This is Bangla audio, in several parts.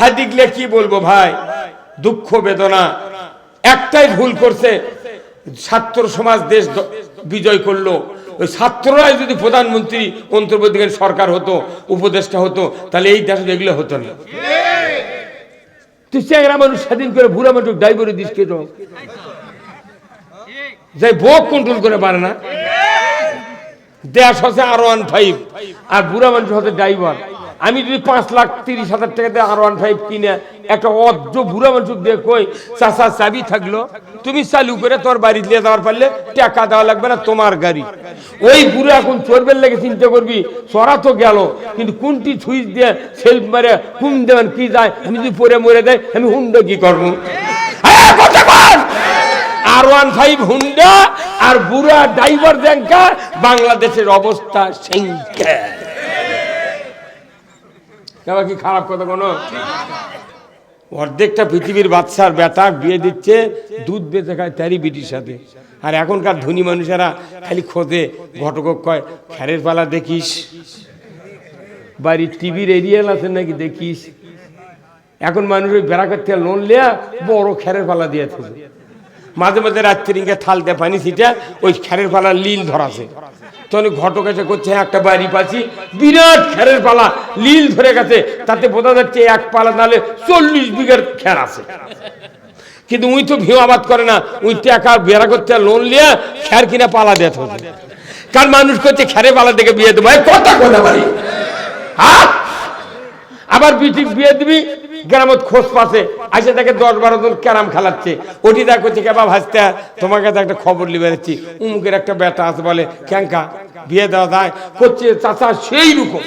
হাদিকলে কি বলবো ভাই, দুঃখ বেদনা। একটাই ভুল করছে, ছাত্র সমাজ দেশ বিজয় করলো, ওই ছাত্ররাই যদি প্রধানমন্ত্রী অন্তর্বর্তীকালীন সরকার হতো, উপদেষ্টা হতো, তাহলে এই দেশে এগুলো হতো না। তুই চ্যাংরা মানুষ স্বাধীন করে বুড়া মানুষ ড্রাইভারে দিস কে যাই বক কন্ট্রোল করে পারে না। দেশ হচ্ছে R15 আর বুড়া মানুষ হচ্ছে ড্রাইভার। আমি যদি 5,30,000 টাকা দিয়ে R15 কিনে একটা অর্ধ বুড়া মানুষ দিয়ে কই চাচা চাবি থাকলো, তুমি চালু করে তোর বাড়ি নিয়ে যাওয়ার পারলে টাকা দেওয়া লাগবে না, তোমার গাড়ি। ওই বুড়া এখন চড়বেন লাগে চিন্তা করবি, চড়া তো গেল, কিন্তু কোনটি সুইচ দিয়ে সেলফ মারে হুম দেবেন কি যায়, আমি যদি পরে মরে দেয় আমি হুন্ডা কি করবো? R15 হুন্ডা আর বুড়া ড্রাইভার ব্যাংকা, বাংলাদেশের অবস্থা সেঙ্কা। কি খারাপ কথা কোনো? অর্ধেকটা পৃথিবীর বাচ্চার বেটা বিয়ে দিচ্ছে, দুধ বেঁচে খায় তারই বিটির সাথে। আর এখনকার ধনী মানুষেরা খালি খোঁজে, ঘটক কয় খ্যারের পালা দেখিস, বাড়ির টিভির এরিয়াল আছে নাকি দেখিস। এখন মানুষ ওই বেড়াকার থেকে লোন লিয়া বড় খ্যারের পালা দিয়ে থাকে। মাঝে মাঝে রাত্রিকে থালতে পানি ছিটা ওই খ্যারের পালা লীল ধরাছে, তখন ঘটক এসে করছে একটা বাড়ি পাচ্ছি, বিরাট খ্যারের পালা লীল ধরে গেছে, তাতে বোঝা যাচ্ছে এক পালা নালে 40 বিঘার খ্যার আছে। কিন্তু উই তো ভিউ আবাদ করে না, উই টাকা বেড়া করতে লোন লিয়া খ্যার কিনা পালা দেয় থাকে। কারণ মানুষ করছে খ্যারের পালা দেখে বিয়ে দেবো, কথা কথা বাড়ি। আবার বিয়ে দিবি, গ্রামত খোঁজ পাচ্ছে, আসে তাকে 10-12 জন ক্যারাম খেলাচ্ছে, ওটি দেখ করছে কেবা ভাজতে তোমাকে একটা খবর লিবে যাচ্ছি, উমুকের একটা বেটা আছে বলে ক্যাঙ্কা বিয়ে দেওয়া যায় করছে। চাচা সেই রকম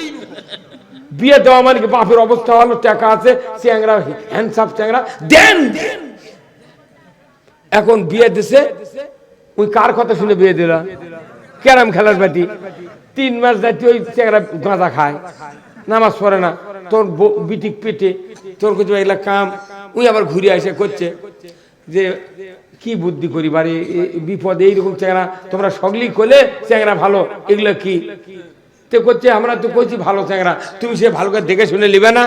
বিয়ে দেওয়া মানে কি বাপের অবস্থা হলো, টাকা আছে, চ্যাংরা হ্যান্ডসাপ চ্যাংরা দেন। এখন বিয়ে দিছে, ওই কার কথা শুনে বিয়ে দিলা? ক্যারাম খেলার বেটি। 3 মাস যাচ্ছি ওই চ্যাংরা গাঁজা খায়, নামাজ পড়ে না, তোর বিটিক পেটে তোর কিছু এগুলা কাম। উই আবার ঘুরে আসে করছে যে কি বুদ্ধি করি বাড়ি বিপদ, এইরকম চ্যাংরা তোমরা সগলি করলে চ্যাংরা ভালো, এগুলো কি তে করছে? আমরা তো কইছি ভালো চ্যাংরা, তুমি সে ভালো করে দেখে শুনে নিবে না?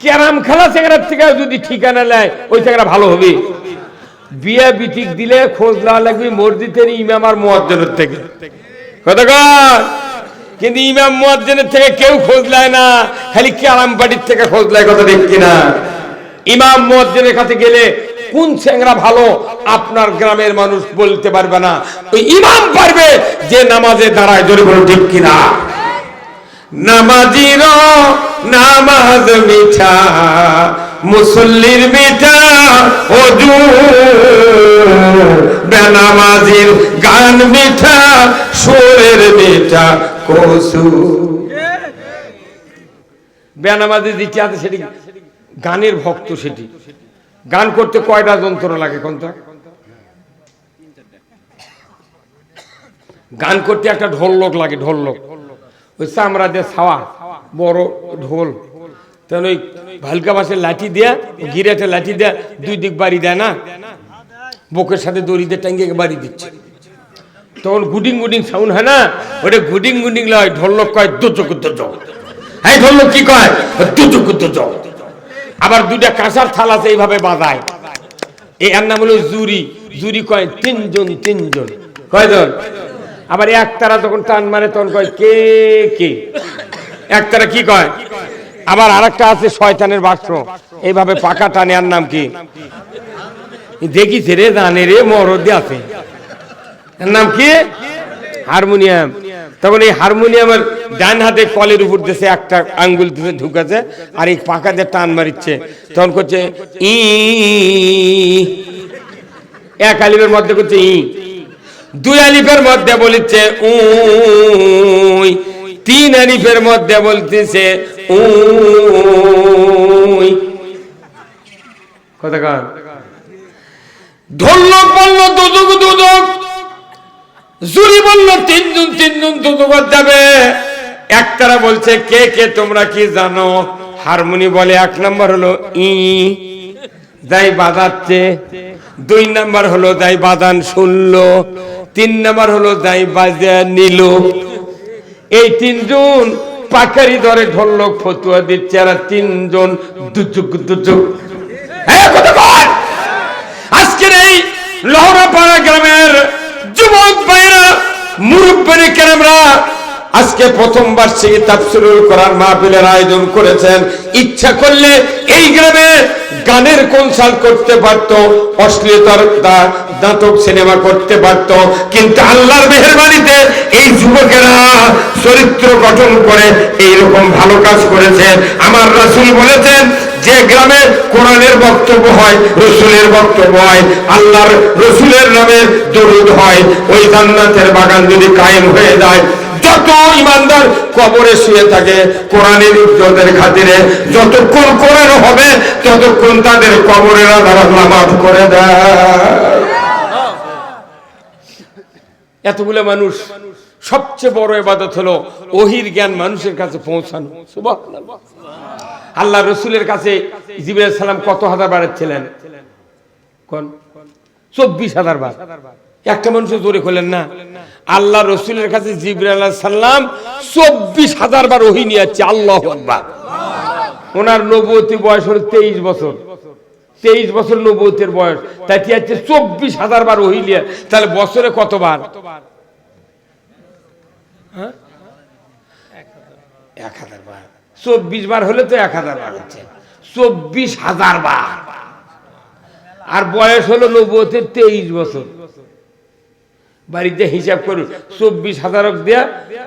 ক্যারাম খেলা চ্যাংরার থেকে যদি ঠিকানা নেয় ওই চ্যাংরা ভালো হবে। বিয়ে বিটিক দিলে খোঁজ নেওয়া লাগবে মসজিদের ইমাম আর মুয়াজ্জিনের থেকে, কথা কর। কিন্তু ইমাম মুয়াজ্জিনের থেকে কেউ খোঁজ নেয় না, খালি ক্যারাম পার্টির থেকে খোঁজ নেয়, কথা ঠিক কিনা? ইমাম মুয়াজ্জিনের কাছে গেলে কোন চ্যাংরা ভালো আপনার গ্রামের মানুষ বলতে পারবে না, ওই ইমাম পারবে যে নামাজে দাঁড়ায়, জোরে বলো ঠিক কিনা? নামাজির নামাজ মিঠা, মুসল্লির মিঠা ওযু, বেনামাজির গান মিঠা, সুরের মিঠা কসু। বেনামাজি যেটি আছে সেটি গানের ভক্ত, সেটি গান করতে কয়টা যন্ত্র লাগে কোনটা? গান করতে একটা ঢোলক লাগে, ঢোলক ওই চামড়া দিয়ে ছাওয়া বড় ঢোল, তখন ওই ভালকা বাসের লাঠি দেয়া, গিরাটে লাঠি দেয়া 2 দিক বাড়ি দেয় না, বুকের সাথে দড়ি দিয়ে টাঙ্গিয়ে বাড়ি দিচ্ছে, তখন গুডিং গুডিং সাউন্ড হয় না, ওটা গুডিং গুডিং লয়, ঢোলক কয় দুচক দুচক। এই ঢোলক কি কয়? দুচক দুচক। আবার 2টা কাঁসার থাল আছে, এইভাবে বাজায়, এর নাম হলো জুরি। জুরি কয় 3 জন 3 জন, কয়জন? আবার একতারা যখন টান মারে তখন কয় কে কে, একতারা কি কয়? আবার আরেকটা আছে শয়তানের বাক্স, এইভাবে পাকা টানে, আর নাম কি দেখিছে রে, জানে রে, মরদে আছে, এর নাম কি? হারমোনিয়াম। তখন এই হারমোনিয়ামের ডান হাতে কলের উপর দিয়েছে, একটা আঙ্গুল দিতে ঢুকেছে, আর এই পাকা দিয়ে টান মারিচ্ছে, তখন করছে ই, 1 আলিফের মধ্যে করছে ই, 2 আলিফের মধ্যে বলিচ্ছে উই, 3 আলিফের মধ্যে বলতেছে উই, কথা কর। ঢোলক বলল দুদুক দুদুক, জুরি বলল 3 জন 3 জন দুদুক যাবে। একতারা বলছে কে কে তোমরা কি জানো? হারমোনি বলে 1 নাম্বার হলো ই, যাই বাজাচ্ছে, 2 নাম্বার হলো যাই বাজান শুনলো, 3 নাম্বার হলো যাই বাজে নিল। এই 3 জন পাকারি ধরে ঢোলক ফতুয়া দিচ্ছে, আর তিনজন দুজুক দুজুক। আজকের এই লহরাপাড়া গ্রামের যুবক ভাইরা, মুরব্বী কেরামরা আজকে প্রথম বার্ষিকী তাফসীরুল কোরআন মাহফিলের আয়োজন করেছেন। ইচ্ছা করলে এই গ্রামে গানের কনসার্ট করতে পারত, অশ্লীলতার নাটক সিনেমা করতে পারত, কিন্তু আল্লাহর মেহেরবানিতে এই যুবকেরা চরিত্র গঠন করে এইরকম ভালো কাজ করেছে। আমার রাসূল বলেছেন, যে গ্রামে কোরআনের বক্তব্য হয়, রসুলের বক্তব্য হয়, আল্লাহর রসুলের নামে দরুদ হয়, ওই জান্নাতের বাগান যদি কায়েম হয়ে যায়, যত ইমানদার কবরে শুয়ে থাকে কোরআনের ইজ্জতের খাতিরে, যতক্ষণ কোরআন হবে ততক্ষণ তাদের কবরের আযাব আল্লাহ মাফ করে দেয়। এতগুলো মানুষ, সবচেয়ে বড় ইবাদত হলো ওহির জ্ঞান মানুষের কাছে পৌঁছানো। সুবহানাল্লাহ। আল্লাহ রসুলের কাছে জিবরাইল সালাম কত হাজার বার ছিলেন? কোন 24,000 বার। একটা মানুষের জোরে খোলেন না। আল্লাহ রসুলের কাছে জিবরাইল সালাম 24,000 বার ওহী নিয়ে যাচ্ছে। আল্লাহু আকবার। ওনার নবুয়তি বয়স হলো 23 বছর। 23 বছর নবুয়তের বয়স, তাই কি হচ্ছে 24,000 বার ওহী নিয়ে। তাহলে বছরে কতবার? 1000 বার। 24 বার হলে তো 1000 বার হচ্ছে, 24,000 বার। আর বয়স হলো নবুয়তের 23 বছর। বাড়িতে হিসাব করুন, 24,000 দিয়া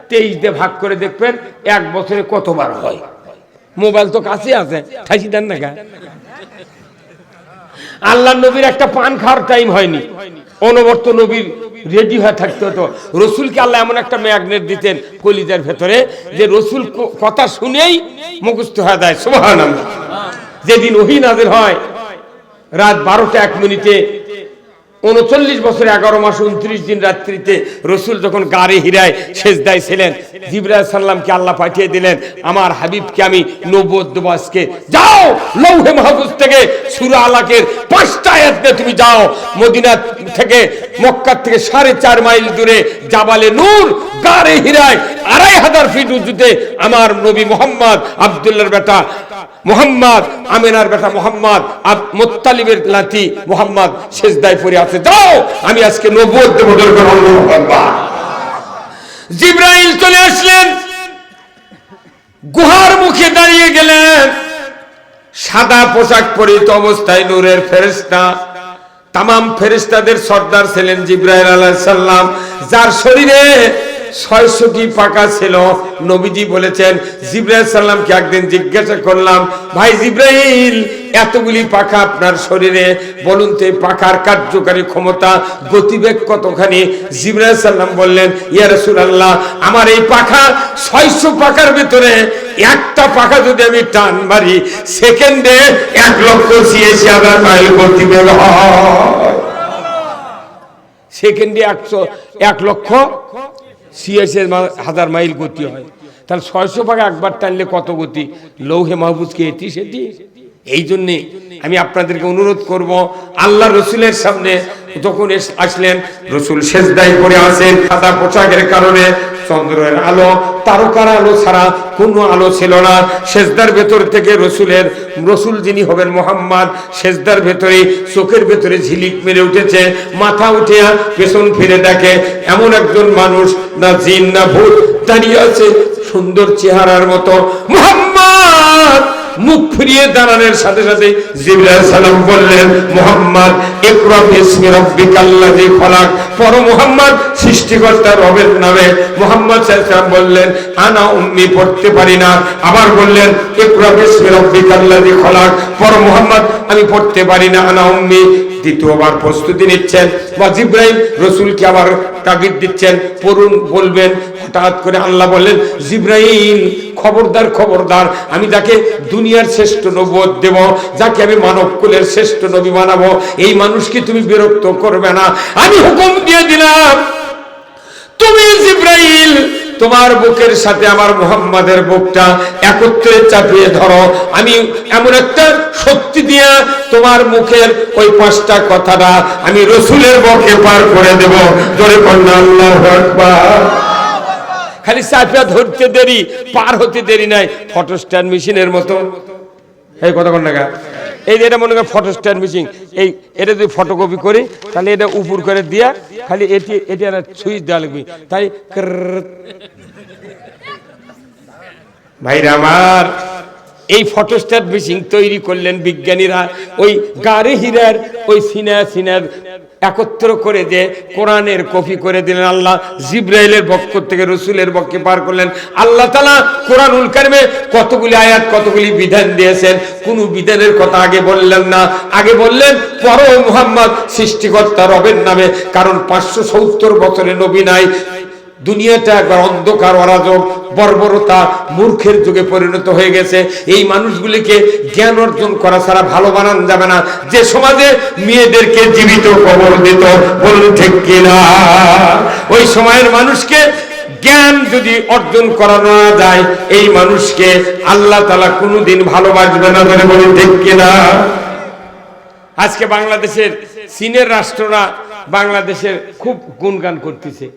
23 দিয়ে ভাগ করে দেখবেন এক বছরে কতবার হয়। মোবাইল তো কাছে আছে, ঠাইছি দেন না। আল্লাহ নবীর একটা পান খাওয়ার টাইম হয়নি, অনবরত নবীর রেডি হয়ে থাকতে হতো। রসুলকে আল্লাহ এমন একটা ম্যাগনেট দিতেন কলিজার ভেতরে, যে রসুল কথা শুনেই মুখস্থ হয়ে যায়। সুবহানাল্লাহ। যেদিন ওহী নাযিল হয় রাত 12টা 1 মিনিটে, 39 বছর 11 মাস 29 দিন রাত্রিতে রসুল যখন গারে হিরায় সেজদায় ছিলেন, জিবরাইল সাল্লামকে আল্লাহ পাঠিয়ে দিলেন, আমার হাবিবকে আমি নবুয়ত দেব আজকে। যাও লৌহে মাহফুজ থেকে সূরা আলাকের 5টা আয়াত নিয়ে তুমি যাও। মদিনা থেকে, মক্কা থেকে 4.5 মাইল দূরে জাবালে নূর গারে হিরায় 2500 ফিট উঁচুতে আমার নবী মুহাম্মদ, আব্দুল্লাহর বেটা মুহাম্মদ, আমিনার বেটা মুহাম্মদ, মুত্তালিবের নাতি মুহাম্মদ সেজদায় পড়ে আছে। যাও, আমি আজকে নবুয়ত দেব। জিবরাইল চলে আসলেন, গুহার মুখে দাঁড়িয়ে গেলেন। সাদা পোশাক পরিহিত অবস্থায় নূরের ফেরেশতা, তামাম ফেরেশতাদের সর্দার ছিলেন জিবরাইল আলাইহিস সালাম, যার শরীরে 600টি পাখা ছিল। নবীজি বলেছেন, জিবরাইল সাল্লামকে একদিন জিজ্ঞাসা করলাম, ভাই জিবরাইল, এতগুলি পাখা আপনার শরীরে, বলুন তো এই পাখার কার্যকারী ক্ষমতা, গতিবেগ কতখানি? জিবরাইল সাল্লাম বললেন, ইয়া রাসূলুল্লাহ, আমার এই পাখা 600 পাখার ভিতরে একটা পাখা যদি আমি টান মারি, সেকেন্ডে 1,86,000 মাইল গতিবেগ হয়। সেকেন্ডে 1,86,000 মাইল গতি হয়। তাহলে 600 পাখা একবার টানলে কত গতি? লৌহে মাহফুজকে এটি সেটি। এই জন্যে আমি আপনাদেরকে অনুরোধ করব, আল্লাহ রসুলের সামনে যখন আসলেন, রসুল সেজদায় পড়ে আছেন। সাদা পোশাকের কারণে চন্দ্রের আলো, তারকার আলো ছাড়া কোনো আলো ছিল না। সেজদার ভেতর থেকে রসুল যিনি হবেন মুহাম্মদ, সেজদার ভেতরে চোখের ভেতরে ঝিলিক মেরে উঠেছে। মাথা উঠিয়া পেছন ফিরে দেখে এমন একজন মানুষ, না জিন না ভূত, দাঁড়িয়ে আছে সুন্দর চেহারার মতো। মুহাম্মদ মুখ ফিরিয়ে দাঁড়ানোর সাথে সাথে জিবরাইল সালাম বললেন, মুহাম্মদ ইকরা বিসমি রাব্বিকাল্লাযী খলাক, পড়ো মুহাম্মদ সৃষ্টিকর্তা রবের নামে। মুহাম্মদ সাল্লাল্লাহু আলাইহি ওয়াসাল্লাম বললেন, আনা উম্মি, পড়তে পারি না। আবার বললেন, ইকরা বিসমি রাব্বিকাল্লাযী খলাক, পড়ো মুহাম্মদ, আমি পড়তে পারি না, আনা উম্মি। দ্বিতীয়বার প্রস্তুতি নিচ্ছেন, বা জিবরাইল রসুলকে আবার তাগিদ দিচ্ছেন, পড়ুন বলবেন। হঠাৎ করে আল্লাহ বললেন, জিবরাইল খবরদার, খবরদার, আমি যাকে দুনিয়ার শ্রেষ্ঠ নবুয়ত দেব, যাকে আমি মানব কুলের শ্রেষ্ঠ নবী বানাবো, এই মানুষকে তুমি বিরক্ত করবে না। আমি হুকুম দিয়ে দিলাম, তুমি জিবরাইল তোমার বুকের সাথে আমার মুহাম্মাদের বুকটা একত্রে চাপিয়ে ধরো। আমি এমন একটা শক্তি দিয়া তোমার মুখের ওই 5টা কথাটা আমি রসুলের বুকে পার করে দেব। জোরে কন্যা আল্লাহু আকবার। খালি চাপিয়া ধরতে দেরি, পার হতে দেরি নাই। ফটোস্ট্যাট মেশিনের মতো এই কথা কোন টাকা এই যে এটা মনে করেন ফটোস্ট্যাট মেশিন, এই এটা যদি ফটোকপি করি তাহলে এটা উপর করে দিয়া খালি এটি সুইচ দেওয়া লাগবে, তাই ভাইরা আমার এই ফটোস্ট্যাট মেশিন তৈরি করলেন বিজ্ঞানীরা। ওই গাড়ি হীরার ওই সিনার একত্র করে যে কোরআনের কপি করে দিলেন আল্লাহ, জিব্রাইলের পক্ষ থেকে রসুলের পক্ষে পার করলেন। আল্লাহ তাআলা কোরআনুল কারিমে কতগুলি আয়াত কতগুলি বিধান দিয়েছেন, কোন বিধানের কথা আগে বললেন না। আগে বললেন পর মুহাম্মদ সৃষ্টিকর্তা রবের নামে, কারণ 570 বছরে নবী নাই। দুনিয়াটা একবার অন্ধকার, অরাজক, বর্বরতা, মূর্খের যুগে পরিণত হয়ে গেছে। এই মানুষগুলিকে জ্ঞান অর্জন করা ছাড়া ভালো বানানো যাবে না। যে সমাজে মেয়েদেরকে জীবিত কবর দিত, বলুন ঠিক কিনা, ওই সময়ের মানুষকে জ্ঞান যদি অর্জন করানো না যায়, এই মানুষকে আল্লাহ তাআলা কোনোদিন ভালোবাসবে না, বলুন ঠিক কিনা। আজকে বাংলাদেশের চীনের রাষ্ট্ররা বাংলাদেশের খুব গুণগান করতেছে,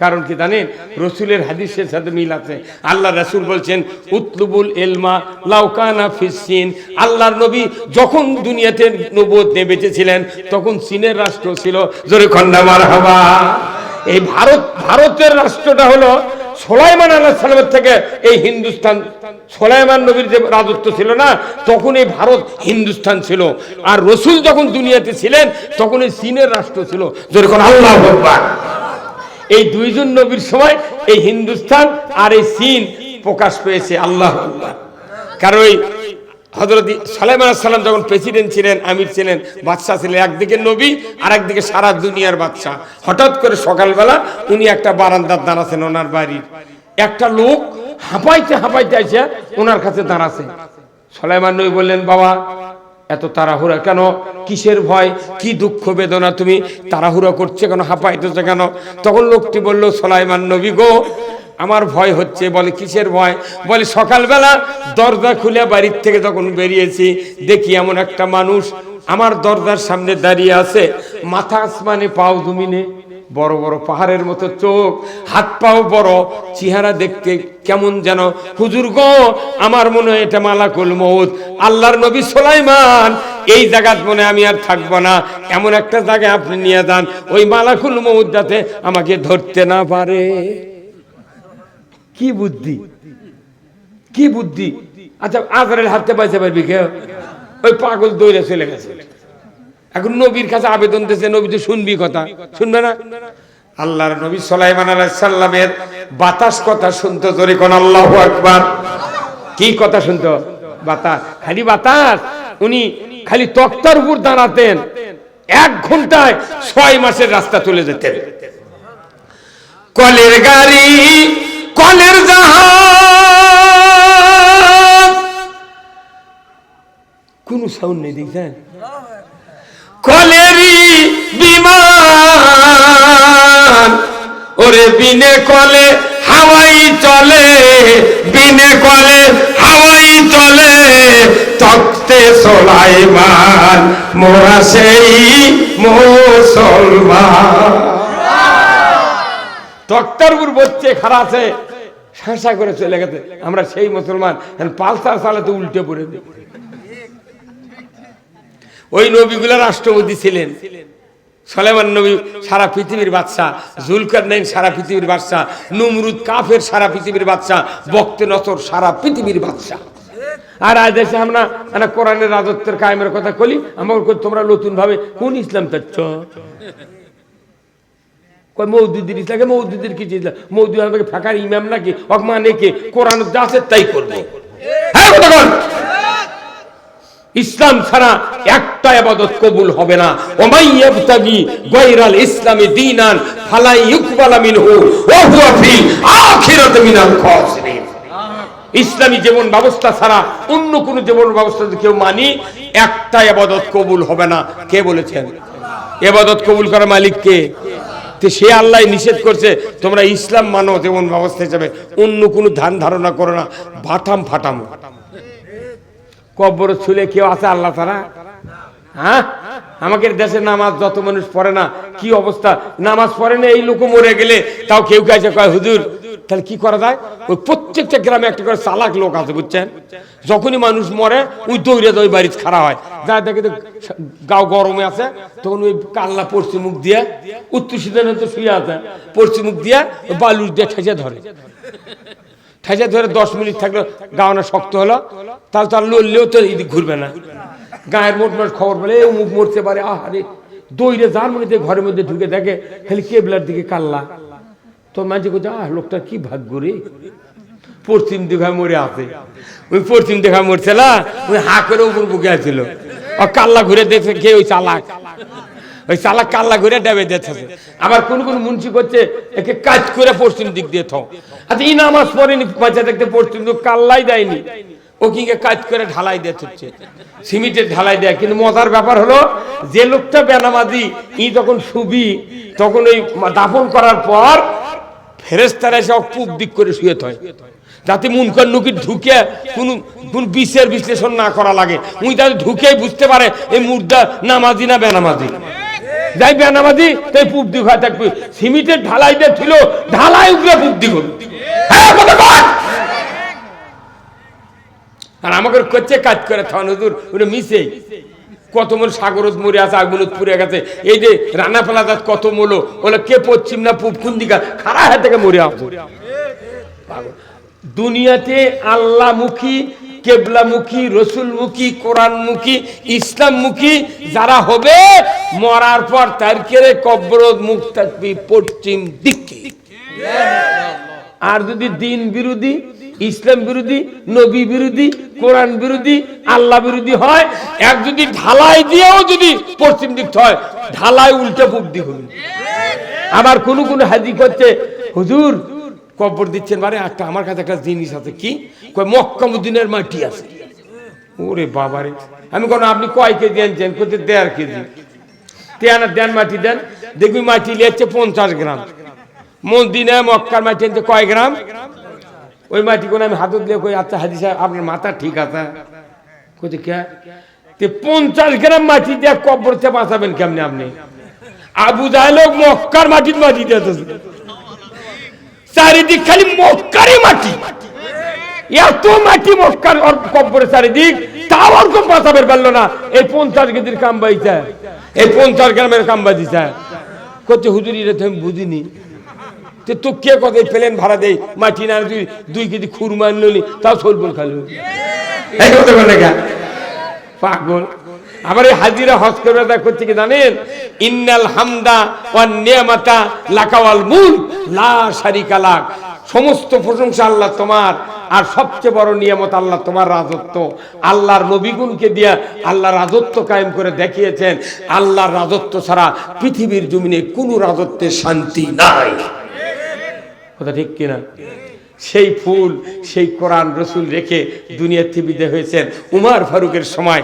কারণ কি জানেন, রসুলের হাদিসের সাথে মিল আছে। আল্লাহ রাসূল বলছেন উতলুবুল ইলমা লাউ কানা ফিস চীন। আল্লাহর নবী যখন দুনিয়াতে নবুয়ত নিয়ে বেঁচেছিলেন তখন চীনের রাষ্ট্র ছিল, জোরে কন্যা মারহাবা। এই ভারতের রাষ্ট্রটা হলো সুলাইমান আলাইহিস সালামের থেকে এই হিন্দুস্তান, সুলাইমান নবীর যে রাজত্ব ছিল না, তখন এই ভারত হিন্দুস্তান ছিল। আর রসুল যখন দুনিয়াতে ছিলেন তখন এই চীনের রাষ্ট্র ছিল, জোরে কন্যা আল্লাহু আকবার। এই দুইজন নবীর সময় এই হিন্দুস্তান আর এই চীন প্রকাশ পেয়েছে, আল্লাহ আল্লাহ। কারণ ওই হযরত সুলাইমান আলাইহিস সালাম যখন প্রেসিডেন্ট ছিলেন, আমির ছিলেন, বাদশাহ ছিলেন, একদিকে নবী আর একদিকে সারা দুনিয়ার বাদশাহ। হঠাৎ করে সকালবেলা উনি একটা বারান্দার দাঁড়াছেন, ওনার বাড়ির একটা লোক হাঁপাইতে হাঁপাইতে এসে ওনার কাছে দাঁড়াছে। সুলাইমান নবী বললেন, বাবা এত তাড়াহুড়া কেন, কিসের ভয়, কি দুঃখ বেদনা, তুমি তাড়াহুড়া করছে কেন, হাঁপাইতেছে কেন? তখন লোকটি বলল, সুলাইমান নবী গো, আমার ভয় হচ্ছে। বলে কিসের ভয়? বলে সকালবেলা দরজা খুলে বাড়ির থেকে যখন বেরিয়েছি দেখি এমন একটা মানুষ আমার দরজার সামনে দাঁড়িয়ে আছে, মাথা আসমানে পাও জমিনে, বড় বড় পাহাড়ের মতো চোখ, হাত পাও বড়, চেহারা দেখতে কেমন যেন। হুজুর গো, আমার মনে হয় এটা মালাকুল মউত। আল্লাহর নবী সুলাইমান, এই জায়গায় মনে আমি আর থাকবো না, এমন একটা জায়গায় আপনি নিয়ে যান, ওই মালাকুল মউত যাতে আমাকে ধরতে না পারে। কি বুদ্ধি, কি বুদ্ধি! আচ্ছা, আজরাইল হাতে পাইতে পারবি কেউ? ওই পাগল দৌড়ে চলে গেছে। এখন নবীর কাছে আবেদন দিয়েছে, নবী তো শুনবি কথা, শুনবে না? আল্লাহর নবী সুলাইমান আলাইহিস সালামের বাতাস কথা শুনতো, জোরে কোন আল্লাহু আকবার। কি কথা শুনতো? বাতাস, খালি বাতাস। উনি খালি তক্তার উপর দাঁড়াতেন, 1 ঘন্টায় 6 মাসের রাস্তা চলে যেতেন। কলের গাড়ি, কলের জাহাজ, কোন সাউন্ড নেই, দেখছেন? কলেরই বিমান, ওরে বিনে কলে হাওয়াই চলে, বিনে কলে হাওয়াই চলে, তখতে সুলাইমান মোরা সেই মুসলমান। তক্তার উপর বসছে, খাড়া আছে, শাঁসা করে চলে গেছে, আমরা সেই মুসলমান। পালসার চালাতে উল্টে পড়ে দিই। ওই নবীগুলা রাষ্ট্রপতি ছিলেন। সুলাইমান নবী সারা পৃথিবীর বাদশা, জুলকারনাইন সারা পৃথিবীর বাদশা, নমরুদ কাফের সারা পৃথিবীর বাদশা, বক্তে নসর সারা পৃথিবীর বাদশা। আর আজ দেশে আমরা কোরআনের রাজত্বের কায়েমের কথা বলি, আমার তোমরা নতুন ভাবে কোন ইসলাম চাচ্ছ? মৌদুদির ইসলাম, মৌদুদির কি ইসলাম? মৌদুদ আমাকে ফাঁকার ইমাম নাকি? মানে কে? কোরআন যা আছে তাই করবে। ইসলাম ছাড়া একটা ইবাদত কবুল হবে না। ওমাই ইয়াবতাগি গায়রাল ইসলামি দীনান ফালা ইউকবালা মিনহু ওয়া হুয়া ফিল আখিরাতি মিনাল খাসিরিন। ইসলামী জীবন ব্যবস্থা ছাড়া অন্য কোন জীবন ব্যবস্থা যদি কেউ মানি, একটা ইবাদত কবুল হবে না। কে বলেছেন? ইবাদত কবুল করার মালিক কে? তো সে আল্লাহ নিষেধ করছে তোমরা ইসলাম মানো জীবন ব্যবস্থা হিসেবে, অন্য কোনো ধ্যান ধারণা করো না। বাটাম ফাটাম কবর ছুলে কেউ আছে আল্লাহ ছাড়া? হ্যাঁ, আমাদের দেশে নামাজ যত মানুষ পড়ে না, কি অবস্থা! নামাজ পড়ে না, এই লোক মরে গেলে তাও কেউ কাছে কয় হুজুর তাহলে কি করা যায়, ওই প্রত্যেকটা গ্রামে একটা করে চালাক লোক আছে বুঝছেন, যখনই মানুষ মরে ওই দৌড়ে ওই বাড়ি খাড়া হয়, যা দেখে তো গাও গরমে আছে, তখন ওই কাল্লা পশ্চিম মুখ দিয়ে, উত্তর সিদ্ধান্ত শুয়ে আছে, পশ্চিম মুখ দিয়ে বালুর দিয়ে ঠেসে ধরে, ঠেসে ধরে 10 মিনিট থাকলে গাওয়ানো শক্ত হলো, তাহলে তার লড়লেও তো এদিক ঘুরবে না। গায়ের মোট খবর বলে ও মুখ মরতে পারে, আহারে দৌড়ে যার মনে ঘরের মধ্যে ঢুকে দেখে খালি কেবলার দিকে কাল্লা, তো মাঝে কোথায় লোকটা কি ভাগ্য রে, পশ্চিম দিঘা মরে আছে, ওই পশ্চিম দিঘা মরছে না, ওই হা করে উপর বুকে আসছিল, কাল্লা ঘুরে দেখছে কে, ওই চালাক, ওই চালাক কাল্লা ঘুরে ডেবে দিচ্ছে। আবার কোন কোন মুন্সি করছে একে কাজ করে পশ্চিম দিক দিয়ে থাও, আচ্ছা ই নামাজ পড়েনি বাচ্চা দেখতে পশ্চিম দিক কাল্লাই দেয়নি, ও কি কাজ করে ঢালাই দিচ্ছে, সিমেন্টের ঢালাই দেয়। কিন্তু মজার ব্যাপার হলো যে লোকটা বেনামাজি ই যখন শুবি, তখন ওই দাফন করার পর ফেরেশতারা এসে পূব দিক করে শুয়ে থাকে, যাতে মুনকার নুকি ঢুকে কোন বিষের বিশ্লেষণ না করা লাগে, উনি তাহলে ঢুকেই বুঝতে পারে এই মুর্দা নামাজি না বেনামাজি। যাই বেনামাজি তাই পূব দিক হয়ে থাকবে, সিমেন্টের ঢালাই দিয়ে ছিল, ঢালাই উপরে পূব দিক হল। আর আমাকে করছে কাজ করে থানুদুর ওটা মিশে কত মূল সাগরত মরে আছে, আগুনত পুড়ে গেছে, এই যে রানা ফেলা কত মূল ওলা কে পশ্চিম না পূব কোন দিকা খারা হাত থেকে মরে আসছে। দুনিয়াতে আল্লাহমুখী, কেবলামুখী, রসুলমুখী, কোরআনমুখী, ইসলামমুখী যারা হবে মরার পর তার কেড়ে কবর মুখ থাকবি পশ্চিম দিকে। আর যদি দিন বিরোধী, ইসলাম বিরোধী, নবী বিরোধী, কোরআন বিরোধী, আল্লাহ বিরোধী হয়, এক যদি ঢালাই দিয়েও যদি পশ্চিম দিক হয়, ঢালাই উল্টে পূব দিক হবে। আবার কোন কোন হাজি করছে হুজুর কবর দিচ্ছেন, মানে একটা আমার কাছে একটা জিনিস আছে, কি কয় মক্কা মদিনার মাটি আছে। ওরে বাবারে, আমি কোন আপনি কয় কেজি আনছেন, কোথায় 1.5 কেজি, দেন মাটি দেন, দেখবি মাটি লিয়েছে 50 গ্রাম, মদিনা মক্কার মাটি আনছে কয় গ্রাম, ওই মাটি কোন আমি হাতত দিয়ে কই আচ্ছা হাজি সাহেব আপনার মাথা ঠিক আছে, কোথায় কে 50 গ্রাম মাটি দিয়ে কবরতে বাঁচাবেন কেমনে আপনি? আবু জাহেল মক্কার মাটির মাটি দিতেছে, চারিদিক খালি মক্কারই মাটি, এত মাটি মক্কার কবরের চারিদিক, তাও ওরকম বাঁচাবে পারলো না। এই 50 কেজির কাম বাইছে, এই 50 গ্রামের কাম বাজিছে, করছে হুজুর এটা তো আমি বুঝিনি, তো কে কথা প্লেন ভাড়া দেয় মাটি না, 2 কেজি খুরমা আনলি তাও সলবল খালো, পাগল। আবার এই হাজিরা হজ করে আদায় করছে কি জানেন, ইন্নাল হামদা ওয়ান নিয়ামাতা লাকা ওয়াল মুলক লা শারিকা লাক, সমস্ত প্রশংসা আল্লাহ তোমার, আর সবচেয়ে বড় নিয়ামত আল্লাহ তোমার রাজত্ব। আল্লাহর নবীগুনকে দিয়া আল্লাহ রাজত্ব কায়েম করে দেখিয়েছেন, আল্লাহর রাজত্ব ছাড়া পৃথিবীর জমিনে কোনো রাজত্বের শান্তি নাই, কথা ঠিক কিনা? সেই ফুল, সেই কোরআন রসুল রেখে দুনিয়ার বিদায় হয়েছেন। উমর ফারুকের সময়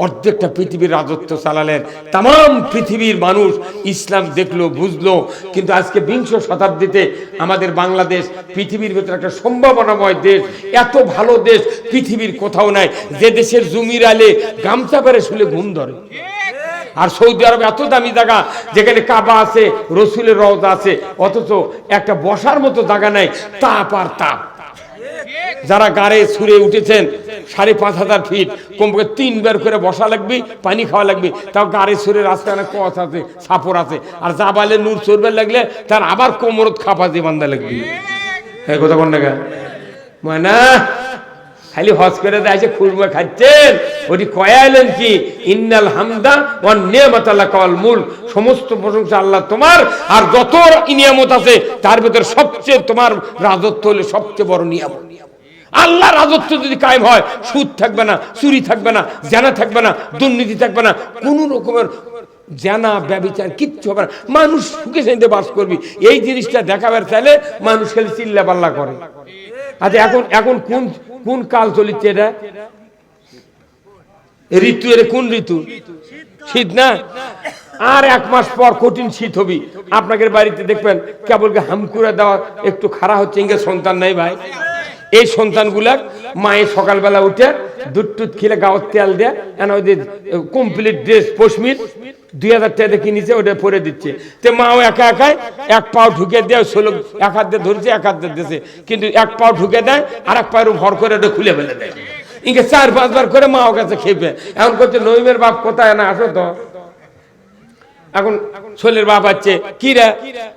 অর্ধেকটা পৃথিবীর রাজত্ব চালালেন, তাম পৃথিবীর মানুষ ইসলাম দেখলো, বুঝলো। কিন্তু আজকে 20 শতাব্দীতে আমাদের বাংলাদেশ পৃথিবীর ভেতরে একটা সম্ভাবনাময় দেশ, এত ভালো দেশ পৃথিবীর কোথাও নাই, যে দেশের জমির আলে গামছা পেরে শুলে ঘুম ধরে। আর সৌদি আরব এত দামি জায়গা, যেখানে কাবা আছে, রসুলের রওজা আছে, অথচ একটা বসার মতো জায়গা নাই, তাপ আর তাপ। যারা গাড়ে ছুঁড়ে উঠেছেন 5,500 ফিট, কমপক্ষে 3 বার করে বসা লাগবে, পানি খাওয়া লাগবে, তাও গাড়ে ছুঁড়ে রাস্তায় না কচ আছে, সাপর আছে, আর জাবালে নূর চড়বে লাগলে তার আবার কোমরত খাপা দিয়ে বান্ধা লাগবে। হ্যাঁ কথা কোন জায়গা মানে খালি হজ করে দেয় খুরমা খাচ্ছেন, ওটি কয়ালেন কি ইন্নাল হামদা ওয়ান নিয়ামাতা লাকা ওয়াল মুলক, সমস্ত প্রশংসা আল্লাহ তোমার, আর যত নিয়ামত আছে তার ভিতরে সবচেয়ে তোমার রাজত্ব হলো সবচেয়ে বড় নিয়ামত। আল্লাহ রাজত্ব যদি কায়েম হয়, সুদ থাকবে না, চুরি থাকবে না, জানা থাকবে না, দুর্নীতি থাকবে না, কোন রকমের জানা ব্যভিচার কিচ্ছু হবে না, মানুষ সুখে শান্তিতে বাস করবি। এই জিনিসটা দেখাবার চাইলে মানুষ খালি চিল্লা পাল্লা করে। আচ্ছা এখন কোন কাল চলিচ্ছে এটা? ঋতু, এর কোন ঋতু? শীত না? আর 1 মাস পর কঠিন শীত হবে। আপনাদের বাড়িতে দেখবেন কেবল হামকুড়া দেওয়া একটু খারাপ হচ্ছে, ইংরেজ সন্তান নাই ভাই, এই সন্তানগুলা মায়ের সকালবেলা উঠে দুধ টুধ খেলে গাওয়ার তেল দেয়, ওই যে কমপ্লিট ড্রেস পশমির 2000 টাকা কিনেছে, ওটা পরে দিচ্ছে। তো মাও একা একাই এক পাও ঢুকে দেয়, ষোলো এক হাত দিয়ে ধরেছে, এক হাত দিয়ে দিয়েছে, কিন্তু এক পাও ঢুকে দেয় আর এক পায়ের ভর করে ওটা খুলে ফেলে দেয়। ইনকে 4-5 বার করে মাও কাছে খেপে। এখন করছে নইমের বাপ কোথায় না আসো তো। এখন ছোলের বাপ আছে কি রে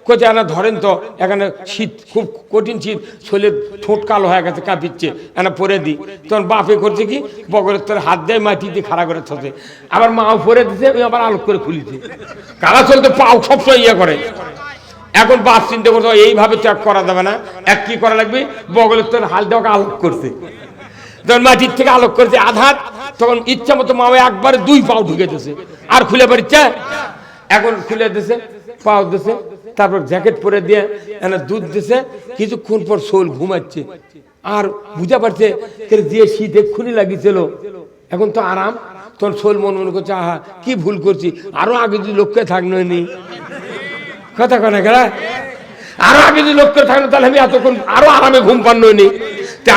কোচে আনা ধরেন তো, এখানে শীত খুব কঠিন শীত, ছোলের ঠোঁট কালো হয়ে গেছে কাঁপিচ্ছে, এনা পরে দিই। তখন বাপে করছে কি বগলের তোর হাত দেয় মাটি দিয়ে খাড়া করে থাকে, আবার মাও পরে দিছে, ওই আবার আলোক করে খুলিছে। কালা চলতে পাও সবসময় ইয়ে করে। এখন বাপ চিন্তা করতে এইভাবে ত্যাগ করা যাবে না, এক কি করা লাগবে, বগলের তোর হাল দেওয়া আলোক করছে, তখন মাটির থেকে আলোক করেছে আধাত, তখন ইচ্ছা মতো মা একবারে 2 পাও ঢুকে দিয়েছে আর খুলে পারিচ্ছে। এখন খুলে দিছে, পাও দিছে, তারপর জ্যাকেট পরে দিয়ে এনে দুধ দিছে, কিছুক্ষণ পর শোল ঘুমাচ্ছে। আর বুঝা পারছে যে শীত এক্ষুনি লাগিয়েছিল, এখন তো আরাম। তখন শোল মনে করছে আহা কি ভুল করছি, আরো আগে যদি লক্ষ্যে থাকলো নি কথা কনে গেলা, আরো আগে যদি লক্ষ্য থাকলো তাহলে আমি এতক্ষণ আরো আরামে ঘুম পান্ন নি।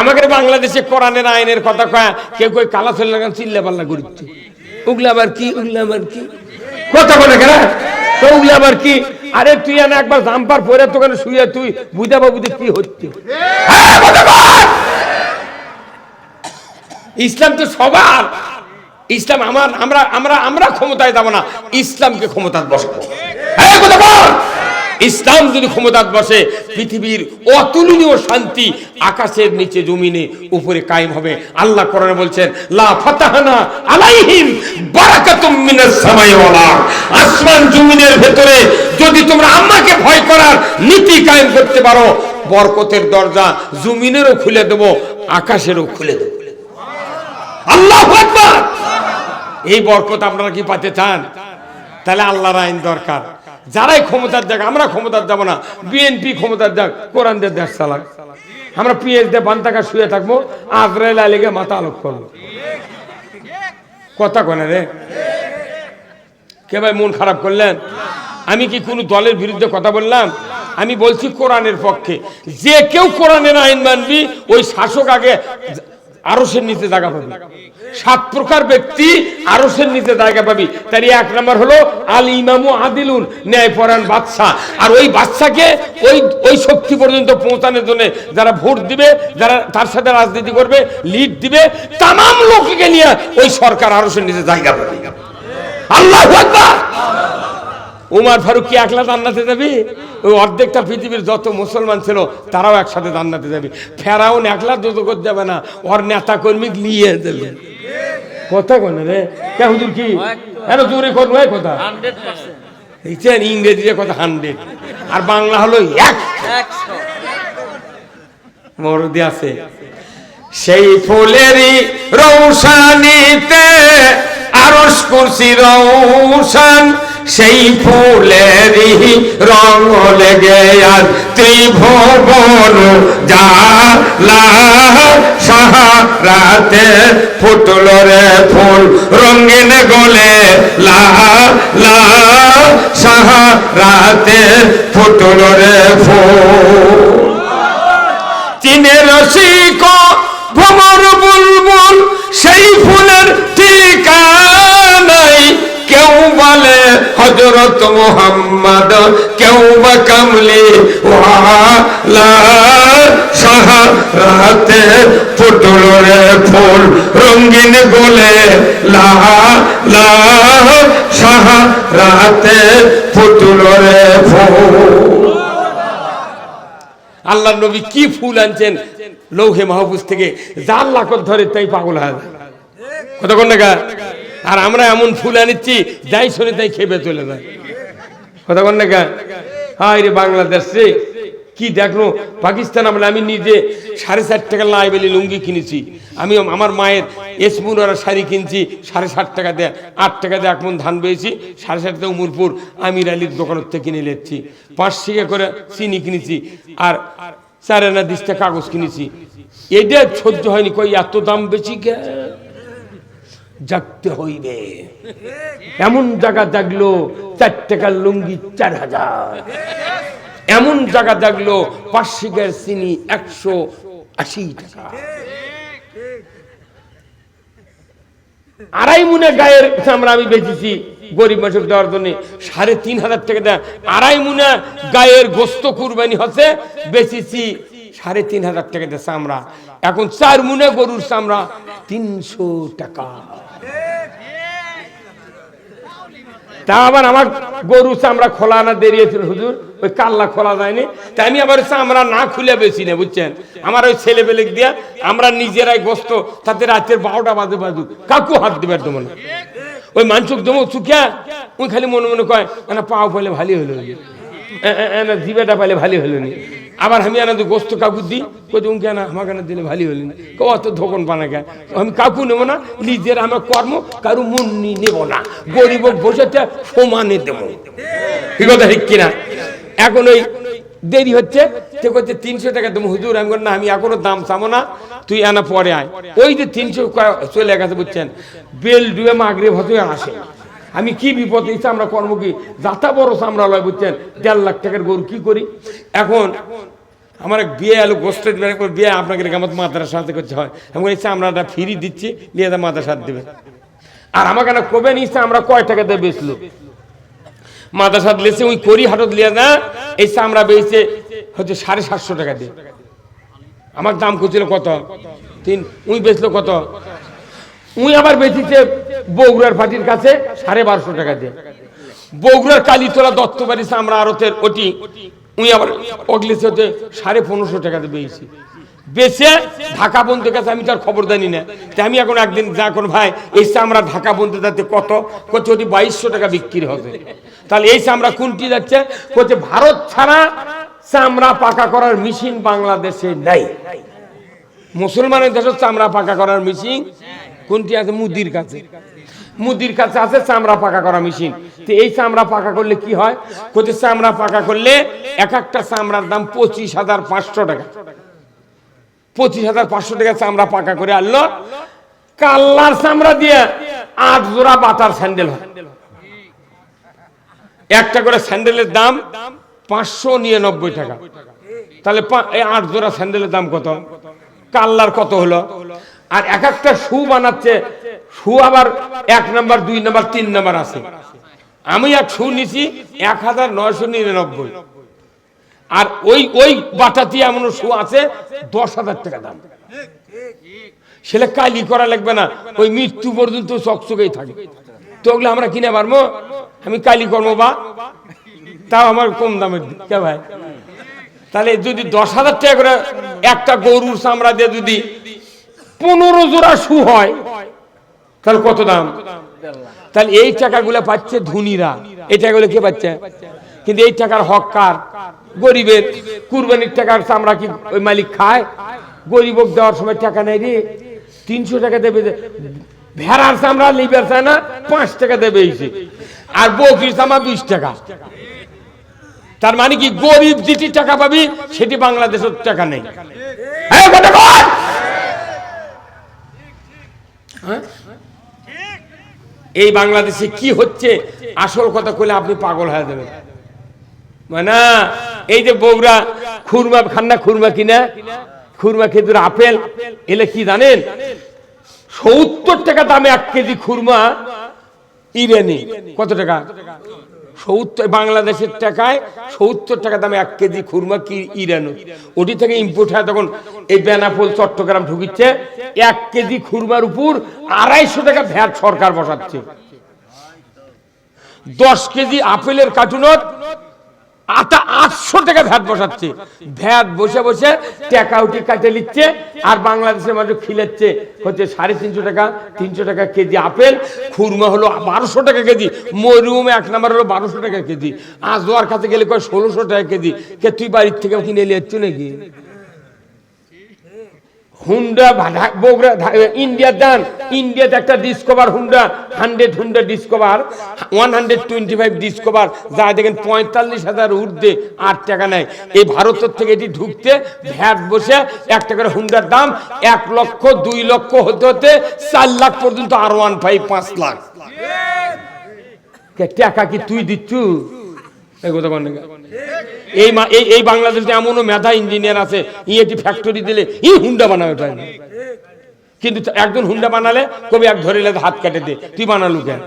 আমাদের বাংলাদেশে কোরআনের আইনের কথা কয়া কেউ কই কালা চলে লাগান চিল্লা পাল্লা করছে, উগলা আবার কি, উগলা আবার কি কথা বলে গেল তো, উগলা আবার কি। আরে তুই না একবার জাম্পার পরে তোখানে শুয়ে তুই বুঝা বাবু কি হচ্ছে। ইসলাম তো সবার, ইসলাম আমার, আমরা আমরা আমরা ক্ষমতায় যাব না, ইসলামকে ক্ষমতায় বসাবো। ইসলাম যদি ক্ষমতায় বসে পৃথিবীর অতুলনীয় শান্তি আকাশের নিচে জমিনে উপরে কায়েম হবে। আল্লাহ কোরআনে বলছেন লা ফাতাহনা আলাইহিম বারাকাতুম মিনাস সামাই ওয়াল আরদ, আসমান জমিনের ভিতরে যদি তোমরা আমাকে ভয় করার নীতি কায়েম করতে পারো, বরকতের দরজা জমিনেরও খুলে দেব, আকাশেরও খুলে দেব। আল্লাহু আকবার। এই বরকত আপনারা কি পেতে চান? তাহলে আল্লাহর আইন দরকার। যারাই ক্ষমতার যাক, আমরা ক্ষমতার যাব না, বিএনপি ক্ষমতার যাক, কোরআন দিয়ে দেশ চালাক, আমরা পিএস দিয়ে বান্তাকা শুয়ে থাকবো, আজরাইল আলীকে মাথা আলোক করবো। কথা কনে রে কে ভাই মন খারাপ করলেন? আমি কি কোনো দলের বিরুদ্ধে কথা বললাম? আমি বলছি কোরআনের পক্ষে। যে কেউ কোরআনের আইন মানবি ওই শাসক আগে আরশের নিচে জায়গা পাবি। 7 প্রকার ব্যক্তি আরশের নিচে জায়গা পাবি। তার 1 নম্বর হলো আল ইমামু আদিলুন, ন্যায়পরায়ণ বাদশা। আর ওই বাদশাকে ওই শক্তি পর্যন্ত পৌঁছানোর জন্য যারা ভোট দিবে, যারা তার সাথে রাজনীতি করবে, লিড দিবে, তামাম লোককে নিয়ে ওই সরকার আরশের নিচে জায়গা পাবে। আল্লাহু আকবার। উমর ফারুক কি একলা জান্নাতে যাবে? ওই অর্ধেকটা পৃথিবীর যত মুসলমান ছিল তারাও একসাথে জান্নাতে যাবে। ফেরাউন একলা দোজখত যাবে না, ওর নেতা কর্মী নিয়ে যাবে। কথা কোনে রে কে হুজুর কি এত জোরে করবো কথা 100%। ইংরেজিতে কথা 100 আর বাংলা হলো 100। মরদি আছে সেই ফুলেরই রৌশানিতে আরশ কুরসি রৌশান, সেই ফুলেরই রং লেগে আর ত্রিভুবন জালা, সাহারাতে ফুটল রে ফুল রঙিন গোলে লা লা, সাহারাতে ফুটল রে ফুল। চীনের রসিক ভ্রমর বুলবুল, সেই ফুলের ঠিকানাই, কেউ বলে হযরত মুহাম্মদ, কেউ বা কামলি ওয়ালা, সাহারাতে ফুটল রে ফুল রঙিন গোলে লা লা, সাহারাতে ফুটল রে ফুল। আল্লাহর নবী কি ফুল আনছেন লৌহে মাহফুজ থেকে, যার লাকত ধরে তাই পাগল হয় কথা কোন না। আর আমরা এমন ফুল আনিচ্ছি যাই শুনে তাই খেপে চলে যায় কথা কোন না। হায় রে বাংলাদেশ রে কি দেখো, পাকিস্তান আমলে আমি নিজে 4.5 টাকা লাইবেলি লুঙ্গি কিনেছি, আমি আমার মায়ের এসমুনারা শাড়ি কিনছি 7.5 টাকা দিয়ে, 8 টাকা দিয়ে 1 মণ ধান পেয়েছি, 7.5 টাকা উমরপুর আমির আলীর দোকানের থেকে কিনে নিচ্ছি, 5 টাকা করে চিনি কিনেছি, আর 4 আনা 10 টাকা কাগজ কিনেছি। এটা সহ্য হয়নি, কই এত দাম বেশি কে, জাগতে হইবে। এমন জায়গা জাগলো 4 টাকার লুঙ্গি 4000, এমন জায়গা জাগলো 5 টাকার চিনি 80 টাকা। 2.5 মুনে গায়ের চামড়া আমি বেচেছি গরিব মানুষের দেওয়ার জন্য, 3,500 টাকা দেয়। 2.5 মুনে গায়ের গোস্ত কুরবানি হচ্ছে, বেচেছি 3,500 টাকা দিয়ে চামড়া। এখন 4 মুনে গরুর চামড়া 300 টাকা। তা আবার আমার গরু চামড়া খোলা না দেরিয়েছিল হুজুর, ওই কাল্লা খোলা যায়নি, তাই আমি আবার চামড়া না খুলে বেশি না, বুঝছেন। আমার ওই ছেলে পেলে দিয়া আমরা নিজেরাই গোস্ত, তাতে রাতের 12টা বাজে বাজুক, কাকু হাত দিবার দেবো না। ওই মানসুক দেবো চুকিয়া, ওই খালি মনে মনে কয় না পাও পাইলে ভালোই হলো, জিবেটা পাইলে ভালোই হলো নি। আবার আমি আনা গোস্ত কাকু দিই, কোথাও কেন আমাকে না দিলে ভালোই হলো নি, অত ধোকন পানা কে, আমি কাকু নেবো না, নিজের আমার কর্ম, কারু মুন্নি নেব না, গরিব বসেছে সমানে দেবো, ঠিক কথা ঠিক কিনা। এখন ওই দেরি হচ্ছে, সে করছে 300 টাকা দেবো হুজুর। আমি বলি না, আমি এখনো দাম চাবো না, তুই আনা পরে আয়। ওই যে 300 চলে গেছে, বুঝছেন, বেল ডুবে মাগরিব হতে আসে। আমি কি বিপদ হয়েছে, আমরা কর্ম কি যাতা বড় চামড়া লয়, বুঝছেন, 1.5 লাখ টাকার গরু কি করি। এখন আমার এক বিয়ে আলু গোস্ত দিবেন, বিয়ে আপনাকে আমার মাদ্রাসার সাথে করতে হয়, আমি বলি চামড়াটা ফ্রি দিচ্ছি, নিয়ে মাদ্রাসার দেবে। আর আমাকে না কবে নিচ্ছে আমরা কয় টাকা দিয়ে বেচলো, মাদ্রাসাত লেছে ওই করি হাটত লিয়া না, এই চামড়া বেচছে হচ্ছে 750 টাকা দিয়ে। আমার দাম করছিল কত, 3, উই বেচলো কত, উই আবার বেচিছে বগুড়ার পাটির কাছে 1250 টাকা দিয়ে। বগুড়ার কালীতলা দত্তবাড়ি চামড়া আড়তের ওটি উই আবার অগলেছে হচ্ছে 1550 টাকা দিয়ে বেচছি। বেচে ঢাকা বন্ধুর কাছে আমি তার খবর জানি না, তাই আমি এখন একদিন যা কোন ভাই এই চামড়া ঢাকা বন্ধু যাতে কত করছে, ওটি 2200 টাকা বিক্রি হবে। তাহলে এই চামড়া কোনটি যাচ্ছে, করছে ভারত ছাড়া চামড়া পাকা করার মেশিন বাংলাদেশে নাই। মুসলমানের দেশের চামড়া পাকা করার মেশিন কোনটি আছে, মুদির কাছে, মুদির কাছে আছে চামড়া পাকা করা মেশিন। তো এই চামড়া পাকা করলে কি হয়, করছে চামড়া পাকা করলে এক একটা চামড়ার দাম 25,500 টাকা। 25,500 টাকা চামড়া পাকা করে আনলো। কাল্লার চামড়া দিয়ে 8 জোড়া বাটার স্যান্ডেল হয়, একটা করে স্যান্ডেলের দাম 599 টাকা। তাহলে 8 জোড়া স্যান্ডেলের দাম কত, কাল্লার কত হলো। আর এক একটা শু বানাচ্ছে, শু আবার 1 নাম্বার 2 নাম্বার 3 নাম্বার আছে। আমি এক শু নিছি 1999, আর ওই ওই বাটাতে এমন শু আছে 10,000 টাকা দাম। সেটা কালি করা লাগবে না, ওই মৃত্যু পর্যন্ত চকচকেই থাকে। তো ওগুলো আমরা কিনে পারবো, আমি কালি করবো বা তাও আমার কম দামের কে ভাই। তাহলে যদি 10,000 টাকা করে একটা গরুর চামড়া দিয়ে যদি 15 জোড়া শু হয়, তাহলে কত দাম। তাহলে এই টাকাগুলো পাচ্ছে ধনীরা, এই টাকাগুলো কে পাচ্ছে, কিন্তু এই টাকার হক কার, গরিবের। কুরবানির টাকার চামড়া কি ওই মালিক খায়, গরিবক দেওয়ার সময় টাকা নেই রে, 300 টাকা দেবে। ভেড়ার চামড়া লিবার চায় না, 5 টাকা দেবে, আর বকরির চামড়া 20 টাকা। তার মানে কি, গরিব যেটি টাকা পাবি সেটি বাংলাদেশের টাকা নেই। এই বাংলাদেশে কি হচ্ছে আসল কথা কইলে আপনি পাগল হয়ে যাবেন। মানে এই যে বগুড়া খুরমা খান না, খুরমা কিনা, খুরমা খেজুর আপেল এলে কি জানেন, 70 টাকা দামে 1 কেজি খুরমা ইরানি। কত টাকা, 70 বাংলাদেশের টাকায় 70 টাকা দামে 1 কেজি খুরমা কি ইরানি। ওটি থেকে ইম্পোর্ট হয়, তখন এই বেনাপোল চট্টগ্রাম ঢুকিচ্ছে। 1 কেজি খুরমার উপর 250 টাকা ভ্যাট সরকার বসাচ্ছে। 10 কেজি আপেলের কার্টুনত 800 টাকা ভ্যাট বসাচ্ছে। ভ্যাট বসে বসে টাকা উঠি কাটে নিচ্ছে, আর বাংলাদেশের মাঝে খিলেচ্ছে হচ্ছে 350 টাকা 300 টাকা কেজি আপেল। খুরমা হলো 1200 টাকা কেজি, মরুম 1 নাম্বার হলো 1200 টাকা কেজি। আজওয়ার কাছে গেলে কয় 1600 টাকা কেজি। কে তুই বাড়ির থেকে কিনে নিয়ে যাচ্ছ নাকি? হুন্ডা বগুড়া ইন্ডিয়ার দান, ইন্ডিয়াতে একটা discover Honda 100 Honda discover 125 discover, যা দেখেন 45,000 ঊর্ধ্বে, 8 টাকা নেয়। এই ভারতের থেকে এটি ঢুকতে ভ্যাট বসে 1 টাকার হুন্ডার দাম 1 লক্ষ 2 লক্ষ হতে হতে 4 লাখ পর্যন্ত, আর 1.5 5 লাখ টাকা কি তুই দিচ্ছু? এই কথা বলেন না। এই বাংলাদেশে এমনও মেধা ইঞ্জিনিয়ার আছে, একটি ফ্যাক্টরি দিলে হুন্ডা বানাবে পারে, কিন্তু একজন হুন্ডা বানালে কবি এক ধরে হাত কেটে দে, তুই বানালু কেন?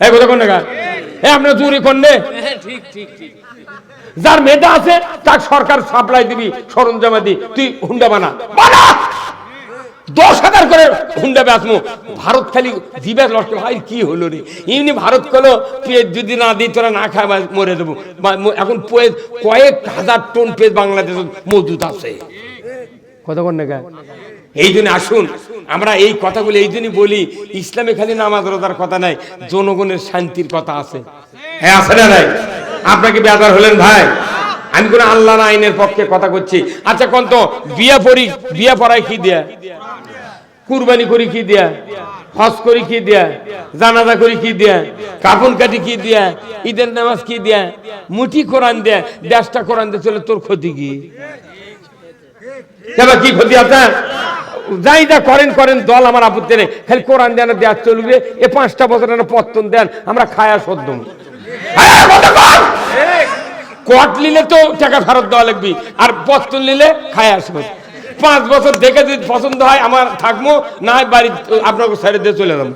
এই কথা কোন না, আপনার চুরি করলে যার মেধা আছে তার সরকার সাপ্লাই দিবি, সরঞ্জামা দি, তুই হুন্ডা বানা, 10,000 করে হুন্ডা বেচমু। ভারত খালি জিবে নষ্ট, ভাই কি হলো রে, এমনি ভারত কলো পেঁয়াজ যদি না দিই তোরা না খায় মরে দেবো। এখন কয়েক হাজার টন পেঁয়াজ বাংলাদেশ মজুদ আছে, কথা কোন না। এই জন্য আসুন আমরা এই কথাগুলো এই জন্যই বলি, ইসলামে খালি নামাজ রোজার কথা নাই, জনগণের শান্তির কথা আছে। হ্যাঁ আছে না নাই? আপনাকে বেজার হলেন ভাই, আমি কোন আল্লাহর আইনের পক্ষে কথা করছি। আচ্ছা কোন তো বিয়া পড়ায় কি দেয়া, কুরবানি করি কি দেয়া, হজ করি কি দেয়া, জানাজা করি কি দেয়া, কাফন কাটি কি দেয়া, ঈদের নামাজ কি দেয়া, মুঠি কোরআন দেয়া, 10টা কোরআন দিয়ে চলে, তোর ক্ষতি কি? কি ক্ষতি আছে? যাই যা করেন করেন, দল আমার আপত্তি নেই, খালি কোরআন দেন দেওয়া চলবে। 5টা বছর পত্তন দেন, আমরা খায়া সদ্য কট নিলে তো টাকা ফেরত দেওয়া লাগবে, আর পত্তন নিলে খায় আসবে। 5 বছর দেখে যদি পছন্দ হয় আমার থাকবো, না হয় বাড়ি আপনাকে ছেড়ে দিয়ে চলে যাবো।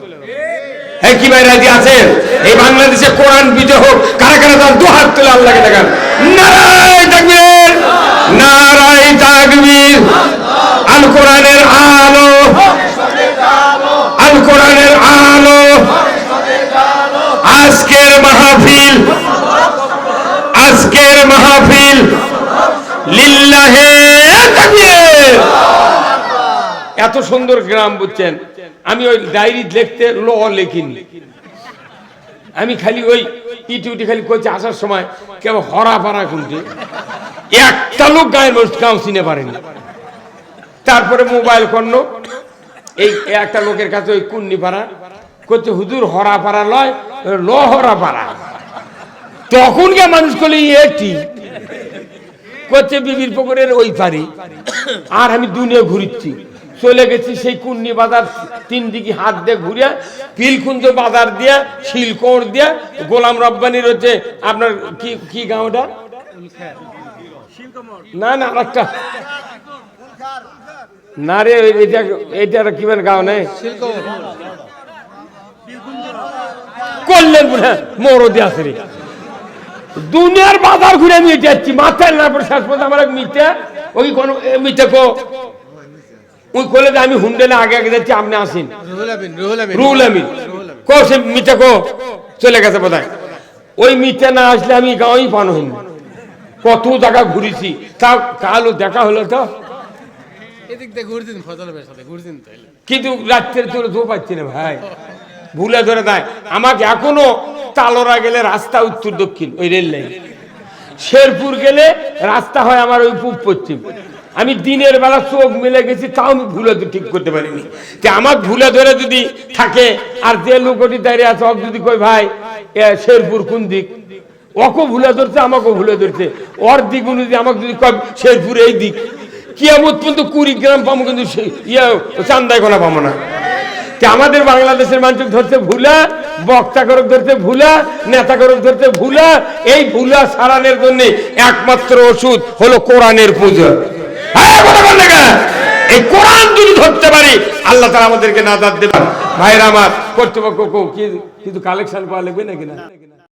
হ্যাঁ কি ভাই রাজি আছেন? এই বাংলাদেশে কোরআন বিজয় হোক, কারা কারা তার 2 হাত তুলে আল্লাহকে দেখান, নারায়ে তাকবীর, নারায়ে তাকবীর। আল কোরআনের আলো, আল কোরআনের আলো, আজকের মাহফিল, আজকের মাহফিল লিল্লাহে তাকবীর। এত সুন্দর গ্রাম বুঝছেন, আমি ওই ডায়েরি লিখতে লেখিনি, আমি খালি ওই ইটি খালি করছি। আসার সময় কেবল হরাপাড়া খুলছে, একটা লোক গায়ের গাঁও চিনে পারেনি। তারপরে মোবাইল করল, এই একটা লোকের কাছে ওই কুন্নিপাড়া করছে, হুজুর হরাপাড়া লয় হরাপাড়া। তখন কে মানুষ করলে এটি করছে বিবির পুকুরের ওই পারি। আর আমি দুনিয়া ঘুরিচ্ছি, চলে গেছি সেই কুন্নি বাজার 3 দিকে হাত দিয়ে ঘুরিয়া, পিলকুঞ্জ বাজার দিয়া, শিলকোর দিয়া, গোলাম রব্বানির হচ্ছে আপনার কি গাঁওটা, না না আরেকটা না রে, এটা কি মানে গাঁও নেই, করলেন মরদি আছে রে। দুনিয়ার বাজার ঘুরে আমি যাচ্ছি, মাথায় না পড়ে শেষ পর্যন্ত আমার মিটে ওই কোন মিটে ওই কলে আমি হুন্ডেলে আগে আগে যাচ্ছি, আপনি আসেন রুহুল আমিন কো, সে মিটে চলে গেছে বোধহয়। ওই মিটে না আসলে আমি গাঁওই পানো হইনি, কত জায়গা ঘুরেছি, তা কালও দেখা হলো তো, কিন্তু রাত্রে চলে তো পাচ্ছি না ভাই, ভুলে ধরে দেয় আমাকে। এখনো তালোরা গেলে রাস্তা উত্তর দক্ষিণ, ওই রেল লাইন। শেরপুর গেলে রাস্তা হয় আমার ওই পূব পশ্চিম। আমি দিনের বেলা চোখ মিলে গেছি, তাও আমি ভুলে ঠিক করতে পারিনি। আমার ভুলে ধরে যদি থাকে, আর যে লোকটি দাঁড়িয়ে আছে যদি কই ভাই শেরপুর কোন দিক, ওকে ভুলে ধরছে, আমাকেও ভুলে ধরছে। ওর দিক অনুযায়ী আমাকে যদি কয় শেরপুর এই দিক, কিয়ামত পর্যন্ত 20 গ্রাম পাবো, কিন্তু চান্দায় কোনা পাবো না। আমাদের বাংলাদেশের মানুষ ধরছে ভুলা, বক্তা করক ধরছে ভুলা, নেতা করক ধরছে ভুলা। এই ভুলা সারানোর জন্য একমাত্র ওষুধ হলো কোরআনের পূজা। এই কোরআন যদি ধরতে পারি, আল্লাহ তাআলা আমাদেরকে নাজাত দেবেন। ভাইরা আমার, কর্তৃপক্ষ কিন্তু কালেকশন করা লাগবে নাকি না?